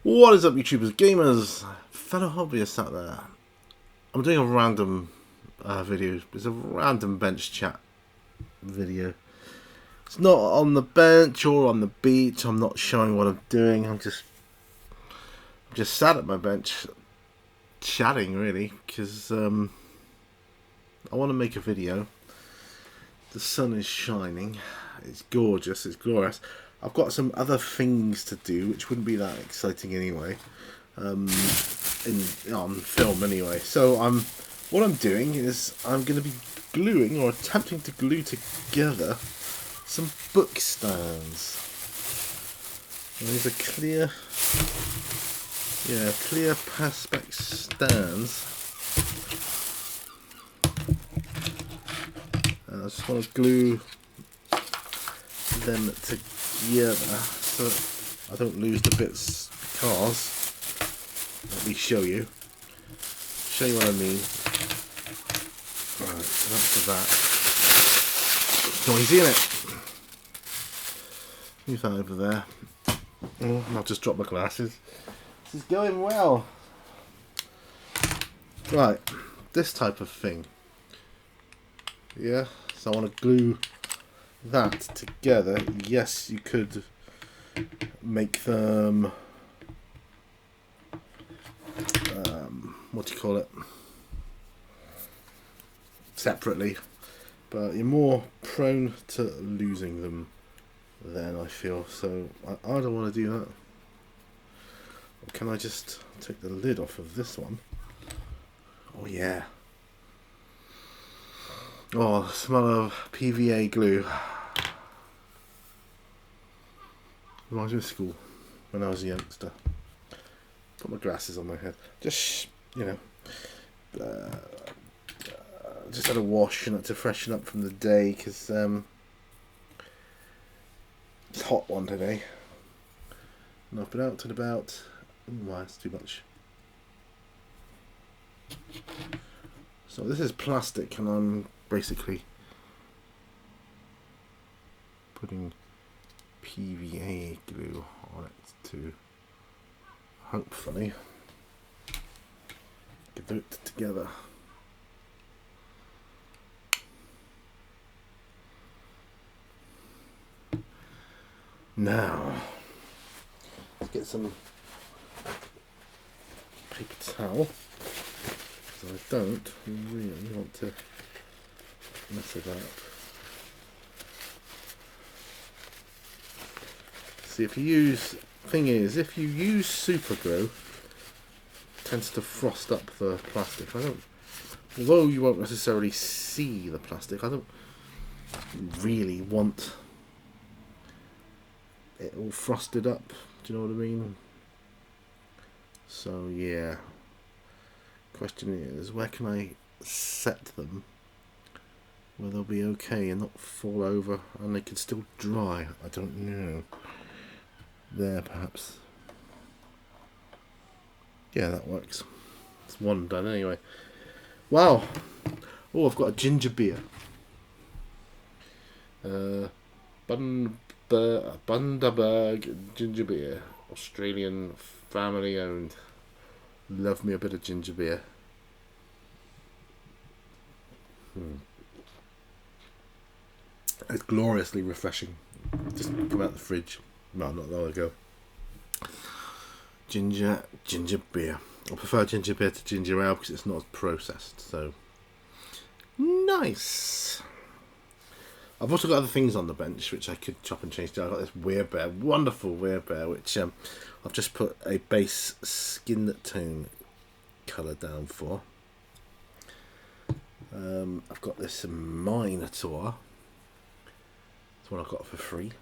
What is up, YouTubers, gamers, fellow hobbyists out there? I'm doing a random video. It's a random bench chat video. It's not on the bench or on the beach. I'm not showing what I'm doing. I'm just sat at my bench chatting, really, because I want to make a video. The sun is shining. It's gorgeous. It's glorious. I've got some other things to do, which wouldn't be that exciting anyway, on film anyway. So what I'm doing is I'm going to be gluing or attempting to glue together some book stands. And these are clear perspex stands. And I just want to glue them together so I don't lose the bits, because let me show you what I mean. Right, so that's that. It's noisy, isn't it? Move that over there. Oh, I'll just drop my glasses. This is going well. Right, this type of thing. Yeah, so I want to glue that together. Yes, you could make them what do you call it, separately, but you're more prone to losing them then, I feel. So I don't want to do that. Or can I just take the lid off of this one? Oh yeah. Oh, the smell of PVA glue. Reminds me of school when I was a youngster. Put my glasses on my head. Just, just had a wash and had to freshen up from the day, because it's a hot one today. And I've been out and about. Oh, it's too much. So this is plastic, and I'm basically putting PVA glue on it to hopefully glue it together. Now let's get some paper towel, because I don't really want to mess it up. See, if you use super glue, it tends to frost up the plastic. Although you won't necessarily see the plastic, I don't really want it all frosted up. Do you know what I mean? So yeah. Question is, where can I set them where they'll be okay and not fall over and they can still dry? I don't know. There, perhaps. Yeah, that works. It's one done anyway. Wow. Oh, I've got a ginger beer. Bundaberg ginger beer. Australian, family owned. Love me a bit of ginger beer. It's gloriously refreshing. Just come out the fridge. No, not long ago. Ginger beer. I prefer ginger beer to ginger ale because it's not as processed. So nice. I've also got other things on the bench which I could chop and change. I've got this Werebear, wonderful Werebear, which I've just put a base skin tone colour down for. I've got this Minotaur. It's one I got for free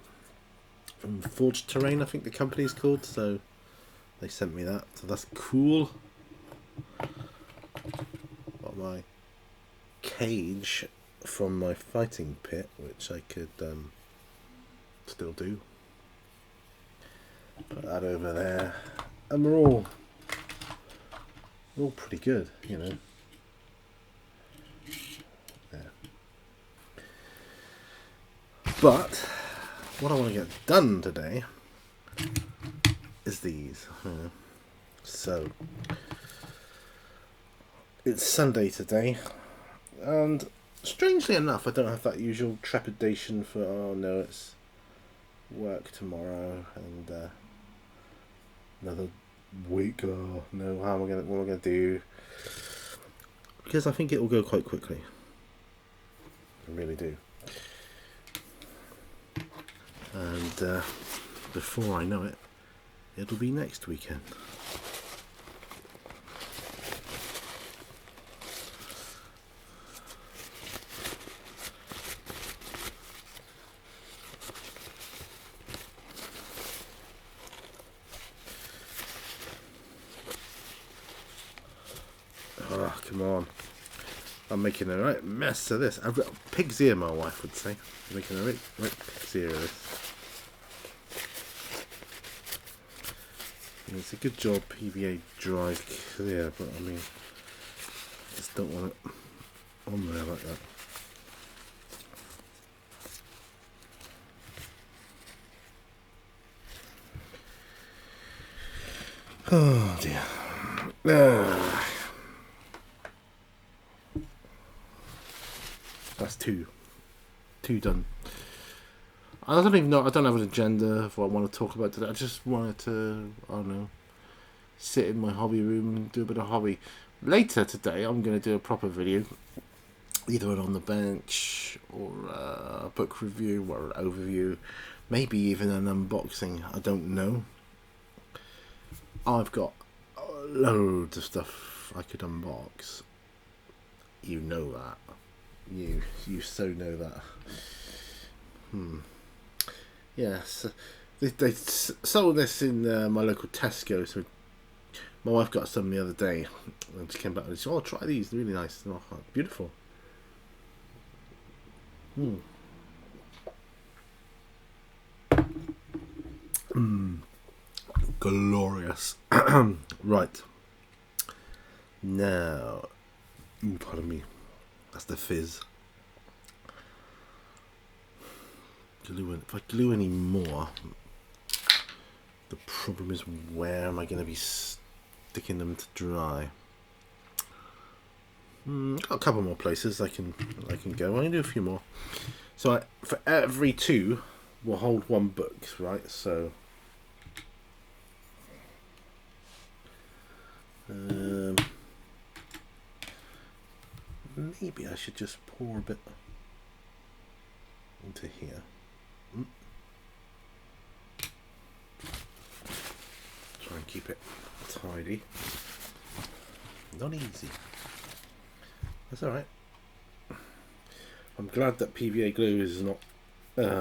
from Forged Terrain, I think the company is called. So they sent me that, so that's cool. Got my cage from my fighting pit, which I could still do. Put that over there, and we're all pretty good, you know. Yeah. But what I want to get done today is these. So it's Sunday today, and strangely enough, I don't have that usual trepidation for, oh no, it's work tomorrow and another week. Oh no, what am I gonna do? Because I think it will go quite quickly. I really do. And before I know it, it'll be next weekend. Oh, come on. I'm making a right mess of this. I've got pig's ear, my wife would say. I'm making a right pig's ear of this. And it's a good job PVA dry clear, but I mean, I just don't want it on there like that. Oh dear. That's two done. I don't even know. I don't have an agenda of what I want to talk about today. I just wanted to, I don't know, sit in my hobby room and do a bit of hobby. Later today, I'm going to do a proper video, either an on the bench or a book review or an overview, maybe even an unboxing. I don't know. I've got loads of stuff I could unbox. You know that. You so know that. Yes, they sold this in my local Tesco. So my wife got some the other day, and she came back and she said, "Oh, try these. They're really nice. They're beautiful." Glorious. Right. Now, pardon me. That's the fizz. If I glue any more, the problem is, where am I going to be sticking them to dry? Got a couple more places I can go. I'm going to do a few more. So for every two, we'll hold one book, right? So maybe I should just pour a bit into here. Try and keep it tidy. Not easy. That's alright. I'm glad that PVA glue is not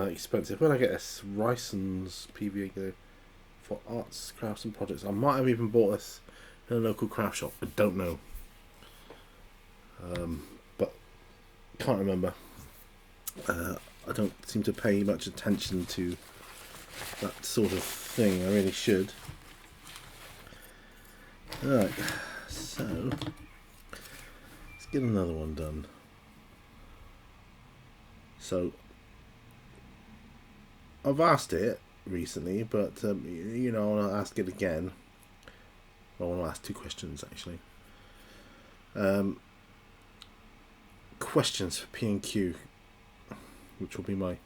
expensive. When I get this Ryson's PVA glue for arts, crafts and projects, I might have even bought this in a local craft shop. I don't know. But can't remember. I don't seem to pay much attention to that sort of thing. I really should. Alright, so let's get another one done. So I've asked it recently, but you know, I'll ask it again. I want to ask two questions actually. Questions for P&Q, which will be my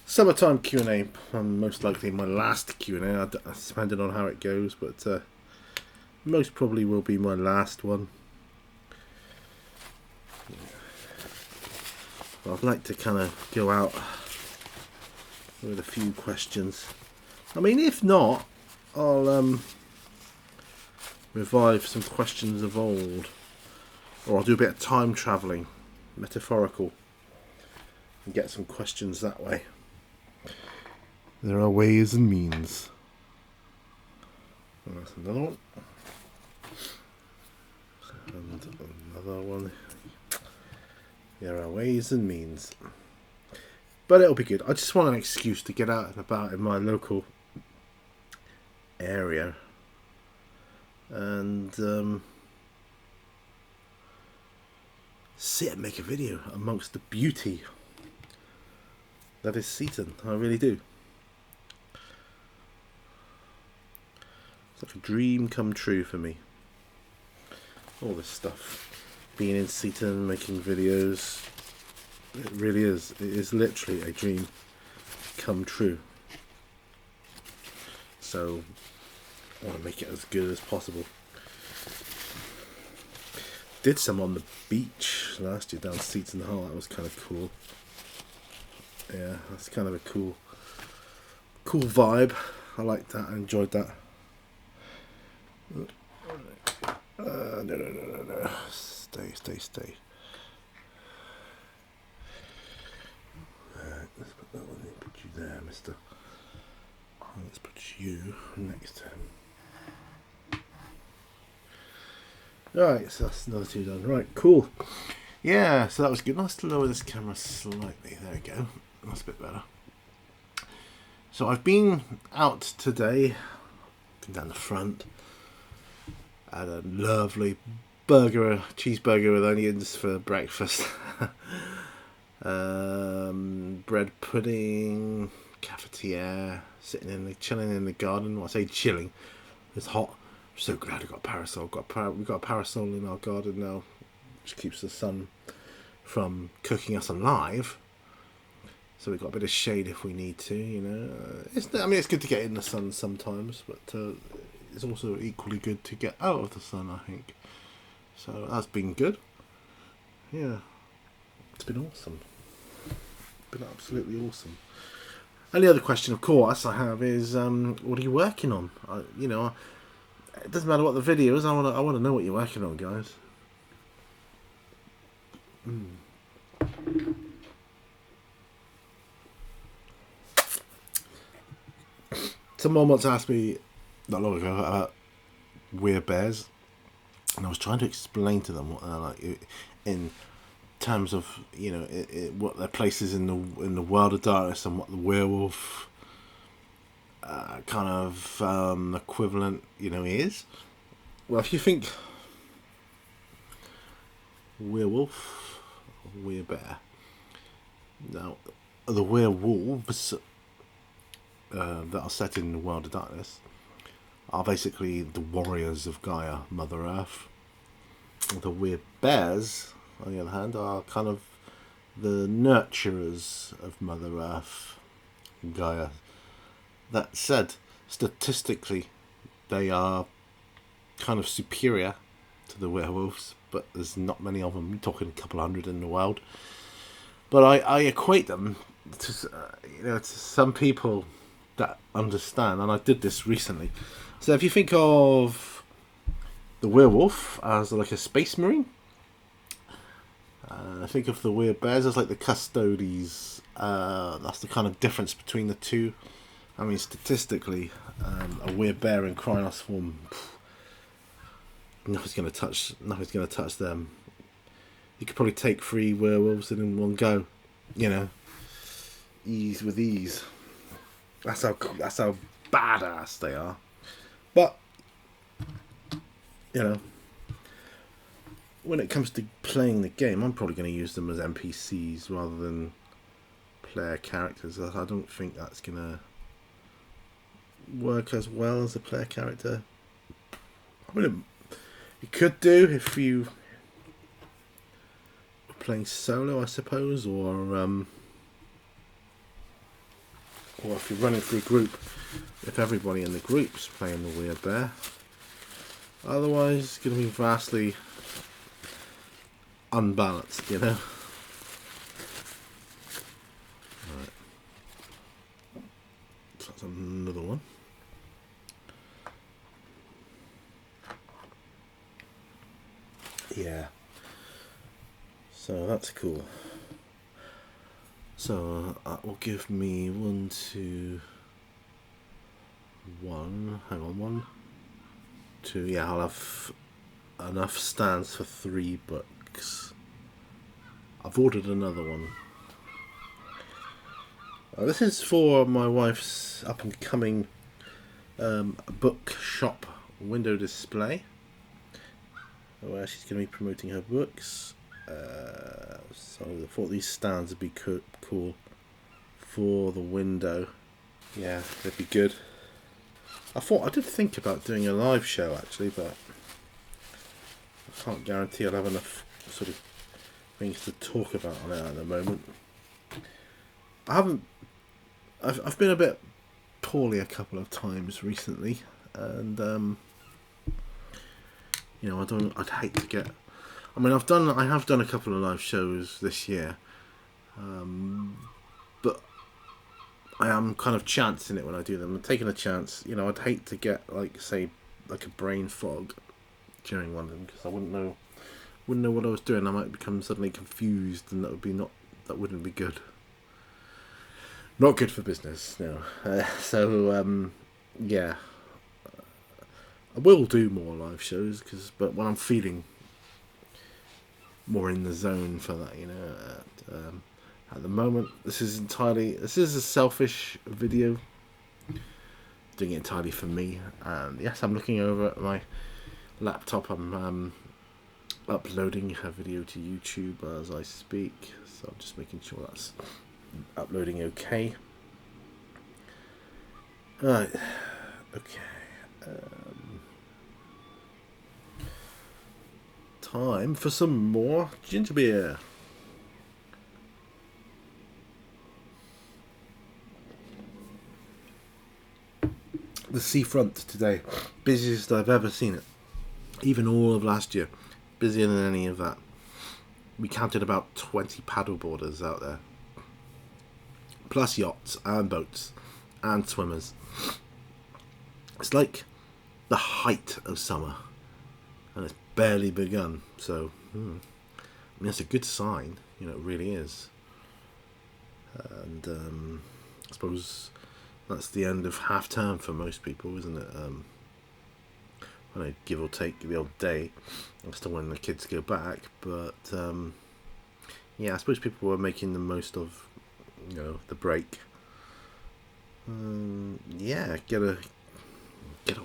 summertime Q&A, and most likely my last Q&A, depending on how it goes, but most probably will be my last one. I'd like to kind of go out with a few questions. I mean, if not, I'll revive some questions of old, or I'll do a bit of time travelling, metaphorical, and get some questions that way. There are ways and means. And that's another one. And another one. There are ways and means. But it'll be good. I just want an excuse to get out and about in my local area. And sit and make a video amongst the beauty that is Seaton. I really do. It's like a dream come true for me. All this stuff. Being in Seaton, making videos. It really is. It is literally a dream come true. So I want to make it as good as possible. Did some on the beach last year down Seaton Hall. That was kind of cool. Yeah, that's kind of a cool vibe. I liked that. I enjoyed that. No. Stay. Let's put that one in. Put you there, mister. Let's put you next to him. Right, so that's another two done. Right, cool. Yeah, so that was good. Nice to lower this camera slightly. There we go. That's a bit better. So I've been out today. Been down the front. Had a lovely cheeseburger with onions for breakfast. Bread pudding, cafetiere, chilling in the garden. Well, I say chilling, it's hot. I'm so glad I got a parasol. We've got a parasol in our garden now, which keeps the sun from cooking us alive. So we've got a bit of shade if we need to, you know. It's good to get in the sun sometimes, but it's also equally good to get out of the sun, I think. So that's been good. Yeah, it's been awesome. Been absolutely awesome. And the other question, of course, I have is, what are you working on? It doesn't matter what the video is. I want to know what you're working on, guys. Someone once asked me not long ago about werebears, and I was trying to explain to them what they're like in terms of, you know, what their place is in the world of darkness and what the werewolf kind of equivalent, you know, is. Well, if you think werewolf, werebear, now the werewolves that are set in the world of darkness are basically the warriors of Gaia, Mother Earth. The werebears, on the other hand, are kind of the nurturers of Mother Earth, Gaia. That said, statistically, they are kind of superior to the werewolves, but there's not many of them. We're talking a couple hundred in the world. But I equate them to, to some people that understand, and I did this recently. So if you think of the werewolf as like a space marine, I think of the werebears as like the custodes. That's the kind of difference between the two. I mean, statistically, a werebear in Krynos form, nothing's going to touch them. You could probably take 3 werewolves in one go, you know, ease. That's how badass they are. But you know, when it comes to playing the game, I'm probably going to use them as NPCs rather than player characters. I don't think that's going to work as well as a player character. I mean, you could do if you were playing solo, I suppose, or if you're running through a group, if everybody in the group's playing the werebear. Otherwise, it's going to be vastly unbalanced, you know. Right. So that's another one. Yeah. So that's cool. So that will give me 1, 2, 1. Hang on, 1, 2. Yeah, I'll have enough stands for 3 books. I've ordered another one. This is for my wife's up and coming bookshop window display, where she's going to be promoting her books. So I thought these stands would be cool for the window. Yeah, they'd be good. I did think about doing a live show actually, but I can't guarantee I'll have enough sort of things to talk about on it at the moment. I've been a bit poorly a couple of times recently, and you know, I'd hate to get. I mean, I have done a couple of live shows this year, but I am kind of chancing it when I do them. I'm taking a chance. You know, I'd hate to get like a brain fog during one of them, because I wouldn't know what I was doing. I might become suddenly confused, and that wouldn't be good. Not good for business, no. Yeah, I will do more live shows, but when I'm feeling more in the zone for that, you know. At the moment, this is a selfish video, doing it entirely for me. And yes, I'm looking over at my laptop. I'm uploading a video to YouTube as I speak, so I'm just making sure that's uploading okay. Right, okay. Time for some more ginger beer. The seafront today, busiest I've ever seen it. Even all of last year, busier than any of that. We counted about 20 paddleboarders out there, plus yachts and boats and swimmers. It's like the height of summer, and it's barely begun. So, I mean, that's a good sign. You know, it really is. And I suppose that's the end of half term for most people, isn't it? I know, give or take the odd day as to when the kids go back, but yeah, I suppose people were making the most of, you know, the break. Yeah, get a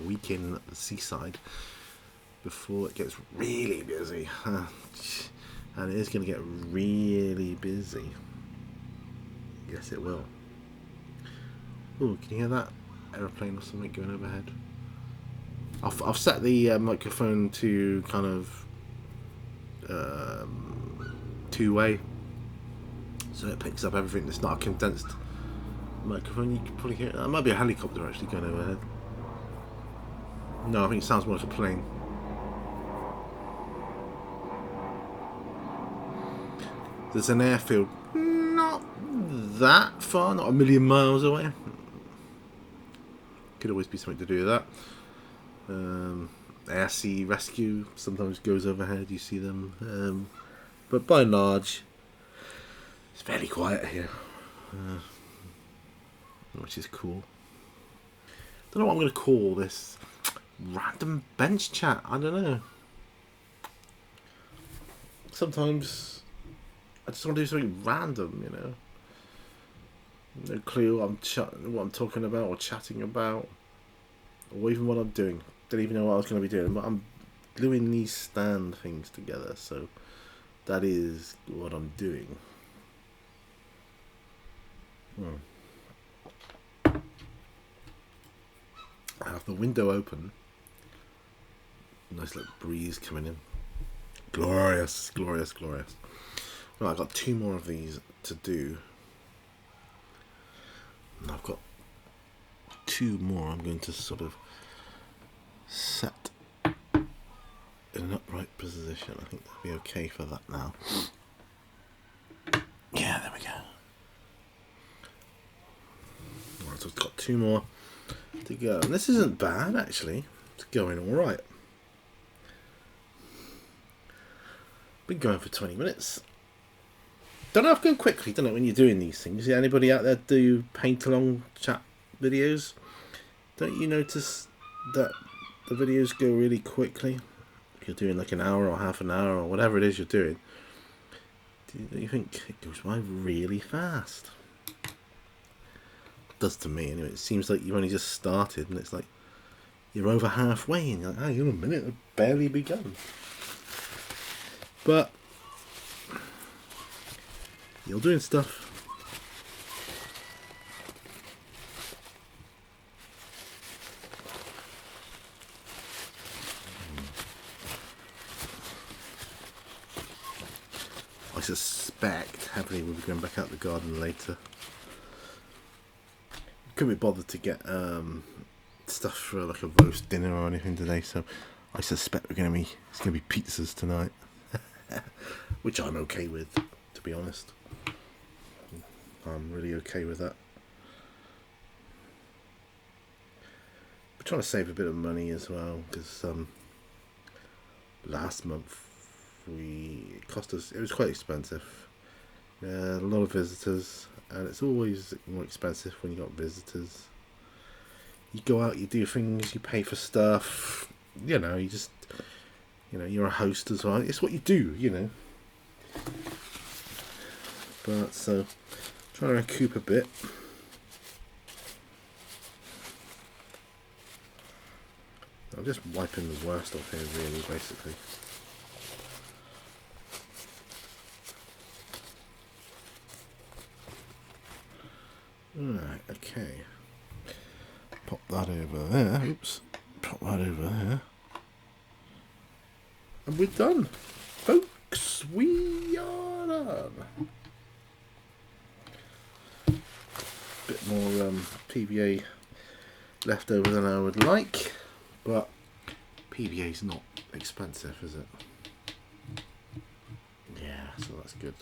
week in at the seaside before it gets really busy, and it is going to get really busy. Yes, it will. Oh, can you hear that aeroplane or something going overhead? I've set the microphone to kind of two-way, so it picks up everything. It's not a condensed microphone. You can probably hear it. That might be a helicopter actually going overhead. No, I think it sounds more like a plane. There's an airfield not that far, not a million miles away. Could always be something to do with that. Air sea rescue sometimes goes overhead, you see them, but by and large it's fairly quiet here, which is cool. Don't know what I'm going to call this random bench chat. I don't know. Sometimes I just want to do something random, you know. No clue what I'm talking about or chatting about, or even what I'm doing. Didn't even know what I was going to be doing, but I'm gluing these stand things together, so that is what I'm doing. I have the window open. Nice little breeze coming in. Glorious, glorious, glorious. Right, I've got 2 more of these to do. And I've got 2 more I'm going to sort of set in an upright position. I think that'll be okay for that now. Yeah, there we go. Right, so I've got 2 more to go. And this isn't bad, actually. It's going alright. Been going for 20 minutes. Don't have to go quickly, don't it, when you're doing these things? Yeah, anybody out there do paint-along chat videos? Don't you notice that the videos go really quickly? If you're doing like an hour or half an hour or whatever it is you're doing, do you think it goes by really fast? It does to me, anyway. It seems like you've only just started and it's like you're over halfway and you're like, hang on a minute, I've barely begun. But you're doing stuff. suspect heavily we'll be going back out the garden later. Couldn't be bothered to get stuff for like a roast dinner or anything today, so I suspect it's gonna be pizzas tonight, which I'm okay with, to be honest. I'm really okay with that. We're trying to save a bit of money as well, because last month it was quite expensive. A lot of visitors, and it's always more expensive when you got visitors. You go out, you do things, you pay for stuff, you know, you're a host as well. It's what you do, you know. But so, trying to recoup a bit. I'm just wiping the worst off here, really, basically. Right, okay. Pop that over there. Oops. Pop that over there. And we're done. Folks, we are done. Bit more PVA left over than I would like, but PVA's not expensive, is it? Yeah, so that's good.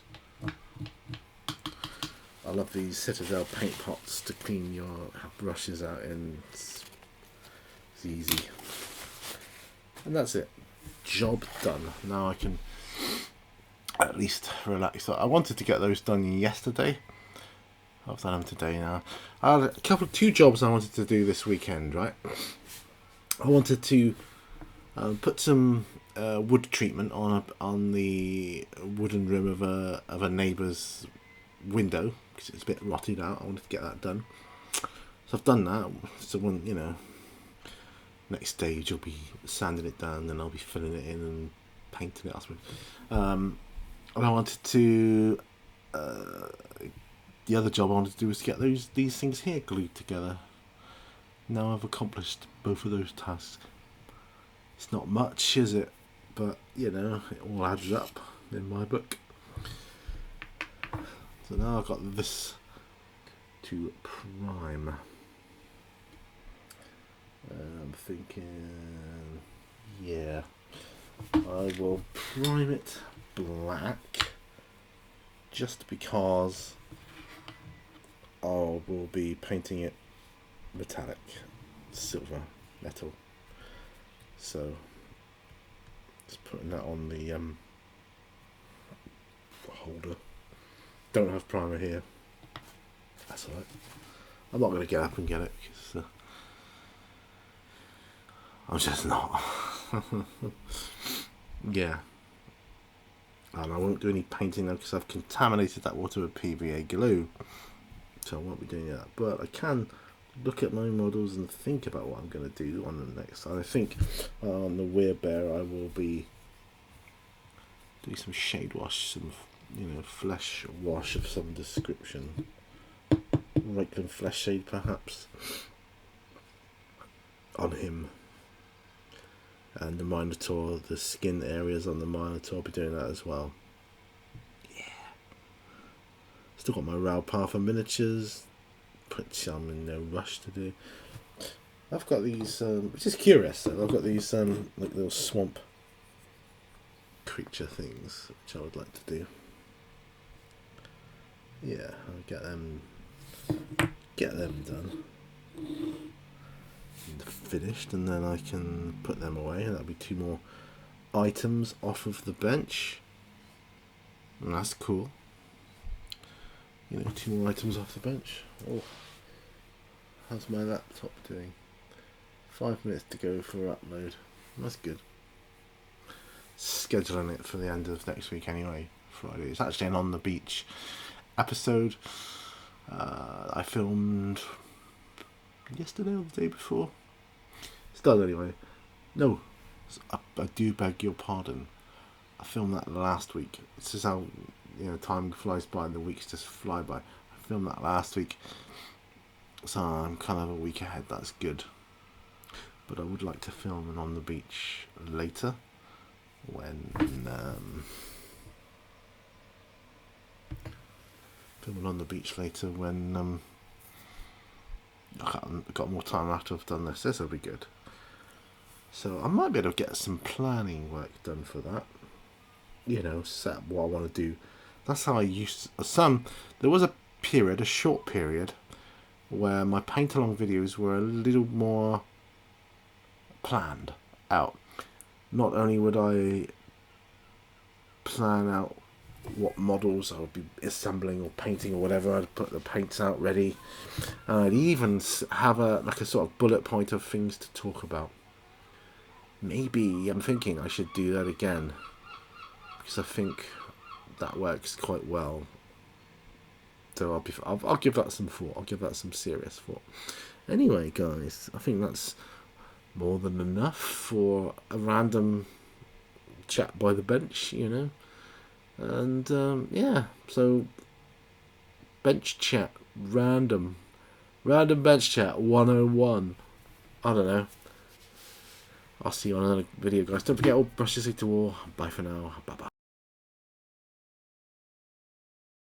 I love these Citadel paint pots to clean your brushes out in. It's easy. And that's it. Job done. Now I can at least relax. So I wanted to get those done yesterday. I've done them today now. I had two jobs I wanted to do this weekend, right? I wanted to put some wood treatment on the wooden rim of a neighbour's window, because it's a bit rotted out. I wanted to get that done, so I've done that. So when, you know, next stage, I'll be sanding it down, then I'll be filling it in and painting it, I suppose. And I wanted to the other job I wanted to do was to get these things here glued together. Now I've accomplished both of those tasks. It's not much, is it? But, you know, it all adds up in my book. So now I've got this to prime. I'm thinking, yeah, I will prime it black, just because I will be painting it metallic, silver, metal. So just putting that on the holder. Don't have primer here. That's alright. I'm not going to get up and get it, because I'm just not. Yeah. And I won't do any painting now, because I've contaminated that water with PVA glue. So I won't be doing that. But I can look at my models and think about what I'm going to do on the next. And I think on the Werebear I will be doing some shade wash, some, you know, flesh wash of some description. Reikland flesh shade, perhaps, on him. And the Minotaur, the skin areas on the Minotaur, I'll be doing that as well. Yeah. Still got my Raupartha miniatures, which I'm in no rush to do. I've got these, which is curious though, I've got these like little swamp creature things, which I would like to do. Yeah, I'll get them done and finished, and then I can put them away, and that'll be 2 more items off of the bench. And that's cool. You know, 2 more items off the bench. Oh, how's my laptop doing? 5 minutes to go for upload. That's good. Scheduling it for the end of next week anyway, Friday. It's actually an on the beach episode. I filmed yesterday or the day before. It's done anyway. No, I do beg your pardon. I filmed that last week. This is how, you know, time flies by and the weeks just fly by. I filmed that last week, so I'm kind of a week ahead. That's good. But I would like to film an on the beach later, when filming on the beach later when I've got more time after I've done this. This will be good. So I might be able to get some planning work done for that. You know, set up what I want to do. That's how I used to, there was a short period, where my paint along videos were a little more planned out. Not only would I plan out what models I would be assembling or painting or whatever, I'd put the paints out ready, and I'd even have a sort of bullet point of things to talk about. Maybe I'm thinking I should do that again, because I think that works quite well. So I'll give that some thought. I'll give that some serious thought. Anyway, guys, I think that's more than enough for a random chat by the bench, you know. And yeah, so bench chat, random bench chat 101. I don't know. I'll see you on another video, guys. Don't forget, all brushes to all. Bye for now. Bye bye.